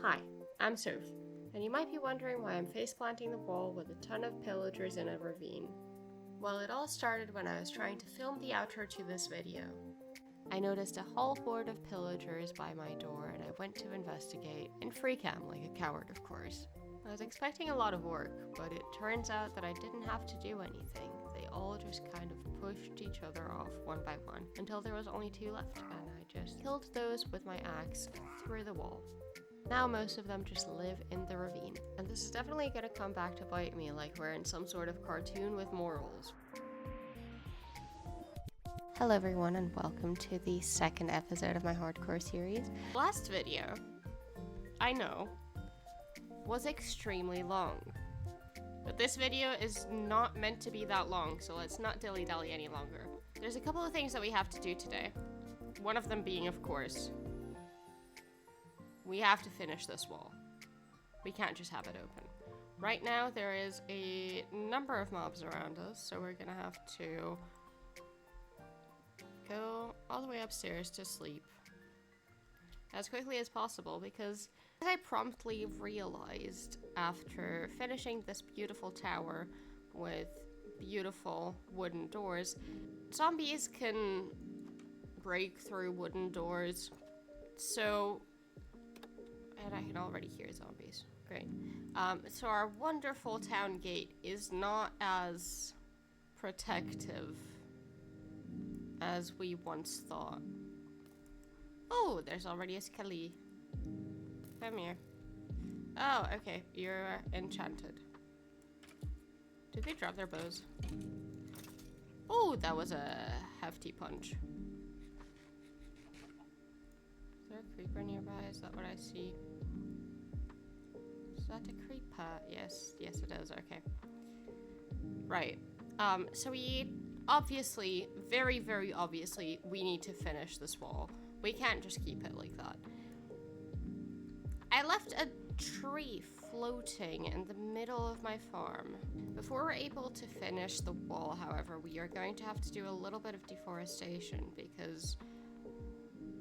Hi, I'm Soph, and you might be wondering why I'm face-planting the wall with a ton of pillagers in a ravine. Well, it all started when I was trying to film the outro to this video. I noticed a whole horde of pillagers by my door, and I went to investigate, in free cam like a coward, of course. I was expecting a lot of work, but it turns out that I didn't have to do anything. They all just kind of pushed each other off one by one until there was only 2 left, and I just killed those with my axe through the wall. Now most of them just live in the ravine, and this is definitely gonna come back to bite me like we're in some sort of cartoon with morals. Hello everyone and welcome to the second episode of my hardcore series. Last video, I know, was extremely long. But this video is not meant to be that long, so let's not dilly-dally any longer. There's a couple of things that we have to do today. One of them being, of course, we have to finish this wall. We can't just have it open. Right now, there is a number of mobs around us, so we're gonna have to go all the way upstairs to sleep as quickly as possible, because as I promptly realized after finishing this beautiful tower with beautiful wooden doors, zombies can break through wooden doors, and I can already hear zombies. Great. So our wonderful town gate is not as protective as we once thought. Oh, there's already a Skelly. Come here. Oh, okay. You're enchanted. Did they drop their bows? Oh, that was a hefty punch. Is there a creeper nearby? Is that what I see? Is that a creeper? Yes, it is. Okay. Right. So we obviously, very, very obviously, we need to finish this wall. We can't just keep it like that. I left a tree floating in the middle of my farm. Before we're able to finish the wall, however, we are going to have to do a little bit of deforestation because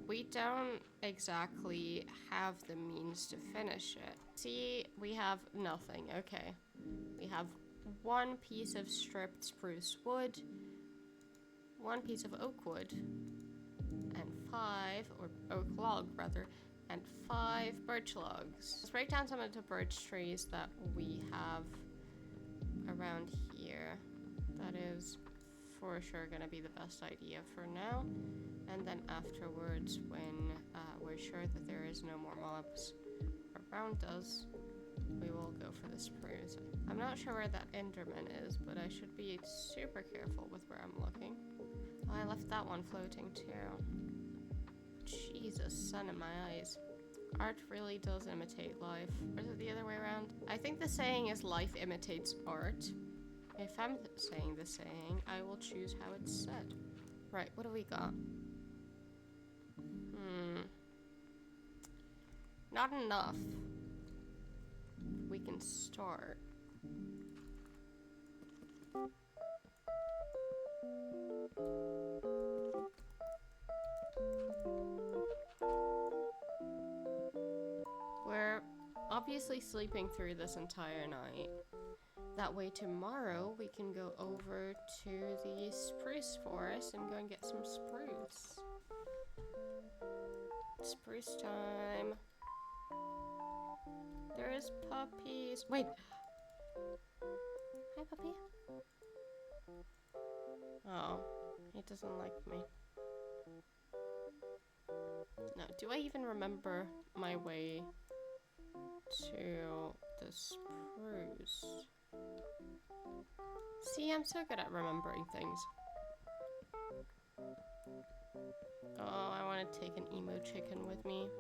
we don't exactly have the means to finish it. See, we have nothing. Okay. We have 1 piece of stripped spruce wood, 1 piece of oak wood, and 5, or oak log rather, and 5 birch logs. Let's break down some of the birch trees that we have around here. That is for sure gonna be the best idea for now. And then afterwards, when we're sure that there is no more mobs around us, we will go for the spruce. I'm not sure where that Enderman is, but I should be super careful with where I'm looking. Oh, I left that one floating too. Jesus, sun in my eyes. Art really does imitate life. Or is it the other way around? I think the saying is life imitates art. If I'm saying the saying, I will choose how it's said. Right, what do we got? Not enough. We can start. We're obviously sleeping through this entire night. That way tomorrow we can go over to the spruce forest and go and get some spruce. Spruce time. There is puppies. Wait. Hi, puppy. Oh, he doesn't like me. No, do I even remember my way to the spruce? See, I'm so good at remembering things. Oh, I want to take an emo chicken with me.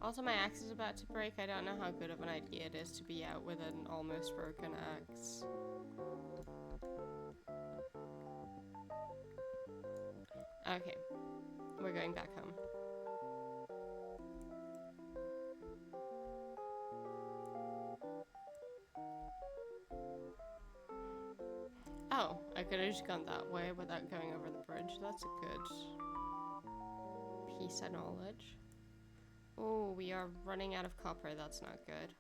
Also, my axe is about to break. I don't know how good of an idea it is to be out with an almost broken axe. Okay, we're going back home. Oh, I could have just gone that way without going over the bridge. That's a good piece of knowledge. Oh, we are running out of copper. That's not good.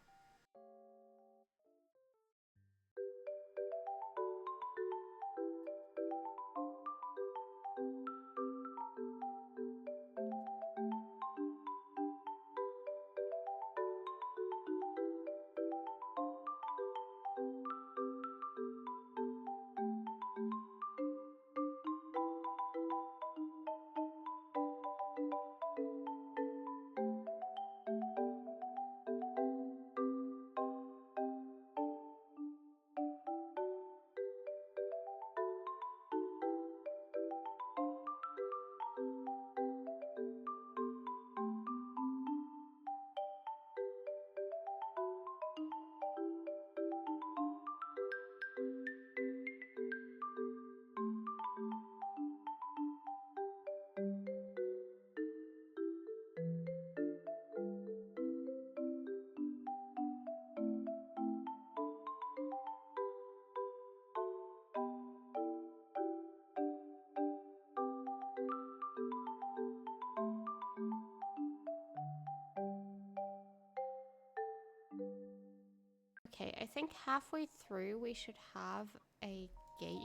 Okay, I think halfway through we should have a gate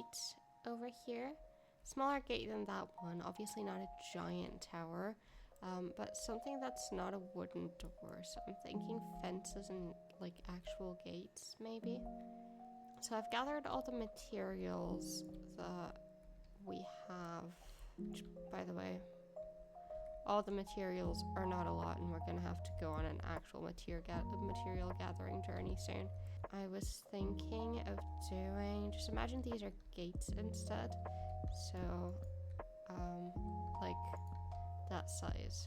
over here. Smaller gate than that one, obviously not a giant tower, but something that's not a wooden door. So I'm thinking fences and like actual gates maybe. So I've gathered all the materials that we have, which, by the way, all the materials are not a lot, and we're gonna have to go on an actual material gathering journey soon. I was thinking of doing, just imagine these are gates instead, so like that size.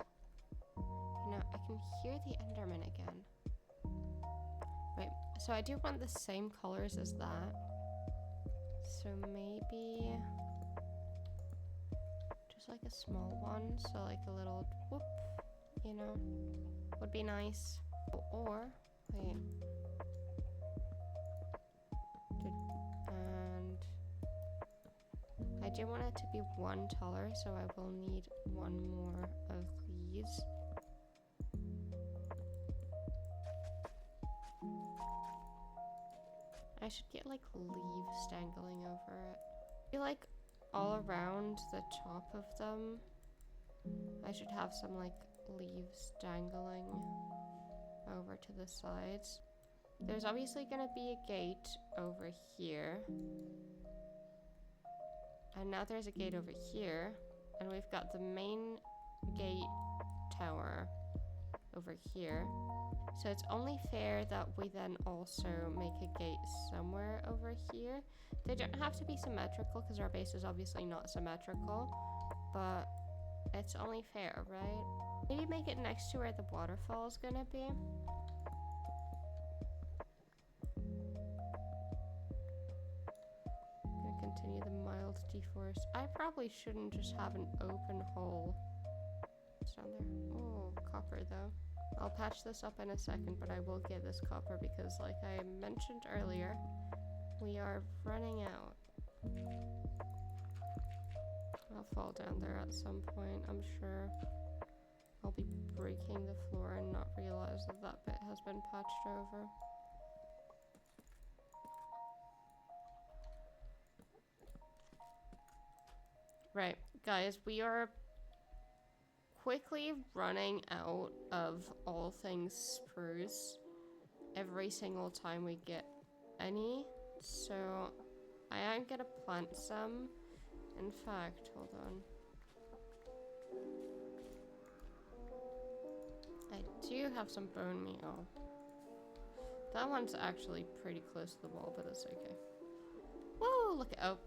You know, I can hear the Enderman again. Right, so I do want the same colors as that, so maybe just like a small one, so like a little whoop, you know, would be nice. Or wait, and I do want it to be one taller, so I will need one more of these. I should get like leaves dangling over it. I feel like all around the top of them, I should have some like leaves dangling over to the sides. There's obviously gonna be a gate over here. And now there's a gate over here. And we've got the main gate tower over here. So it's only fair that we then also make a gate somewhere over here. They don't have to be symmetrical because our base is obviously not symmetrical, but it's only fair, right? Maybe make it next to where the waterfall is gonna be. Gonna continue the mild deforest. I probably shouldn't just have an open hole. It's down there. Oh, copper though. I'll patch this up in a second, but I will get this copper because, like I mentioned earlier, we are running out. I'll fall down there at some point, I'm sure. I'll be breaking the floor and not realize that that bit has been patched over. Right, guys, we are quickly running out of all things spruce every single time we get any, so I am gonna plant some. In fact, hold on. I do have some bone meal. That one's actually pretty close to the wall, but it's okay. Whoa, look at, oh.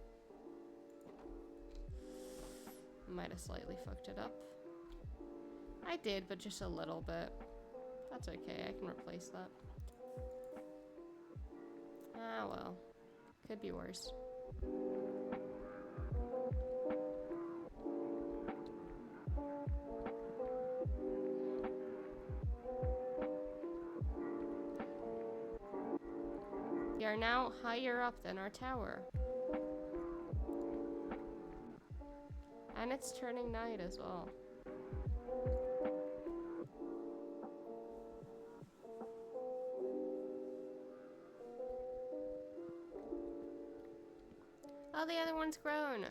Might have slightly fucked it up. I did, but just a little bit. That's okay, I can replace that. Ah, well. Could be worse. We are now higher up than our tower. And it's turning night as well. Oh, the other one's grown.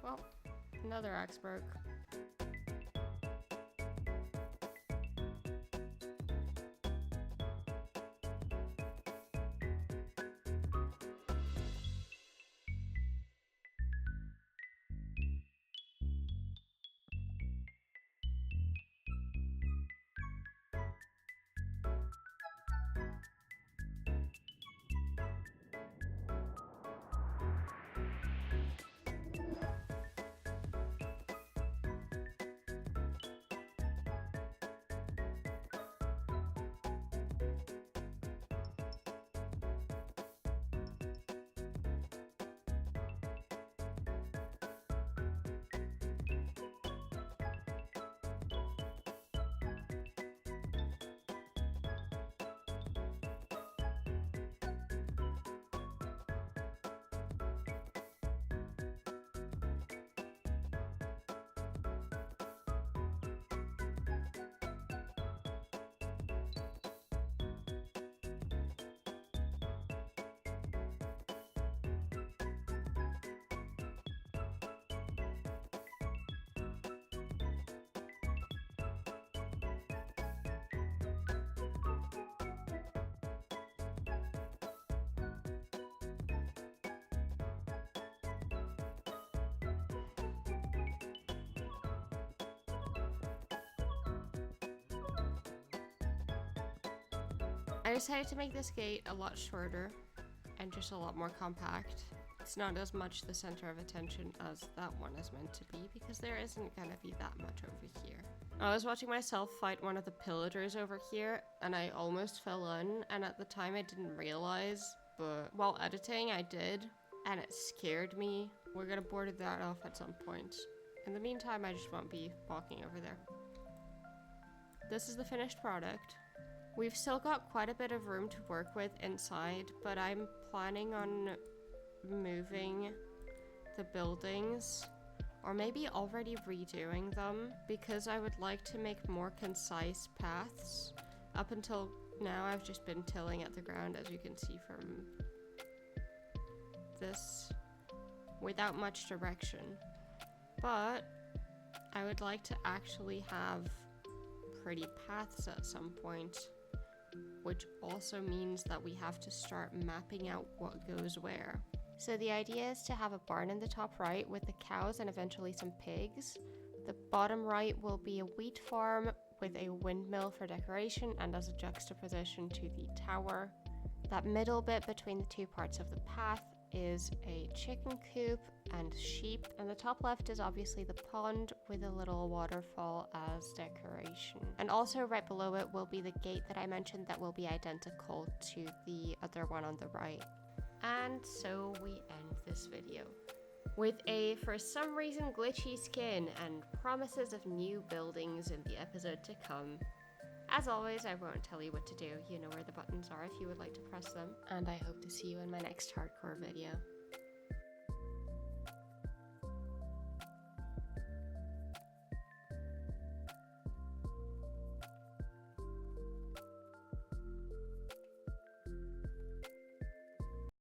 Well, another axe broke. I decided to make this gate a lot shorter and just a lot more compact. It's not as much the center of attention as that one is meant to be because there isn't gonna be that much over here. I was watching myself fight one of the pillagers over here and I almost fell in, and at the time I didn't realize, but while editing I did, and it scared me. We're gonna board that off at some point. In the meantime, I just won't be walking over there. This is the finished product. We've still got quite a bit of room to work with inside, but I'm planning on moving the buildings, or maybe already redoing them, because I would like to make more concise paths. Up until now, I've just been tilling at the ground, as you can see from this, without much direction. But I would like to actually have pretty paths at some point, which also means that we have to start mapping out what goes where. So the idea is to have a barn in the top right with the cows and eventually some pigs. The bottom right will be a wheat farm with a windmill for decoration and as a juxtaposition to the tower. That middle bit between the two parts of the path is a chicken coop and sheep, and the top left is obviously the pond with a little waterfall as decoration. And also right below it will be the gate that I mentioned that will be identical to the other one on the right. And so we end this video with a, for some reason, glitchy skin and promises of new buildings in the episode to come. As always, I won't tell you what to do. You know where the buttons are if you would like to press them. And I hope to see you in my next hardcore video.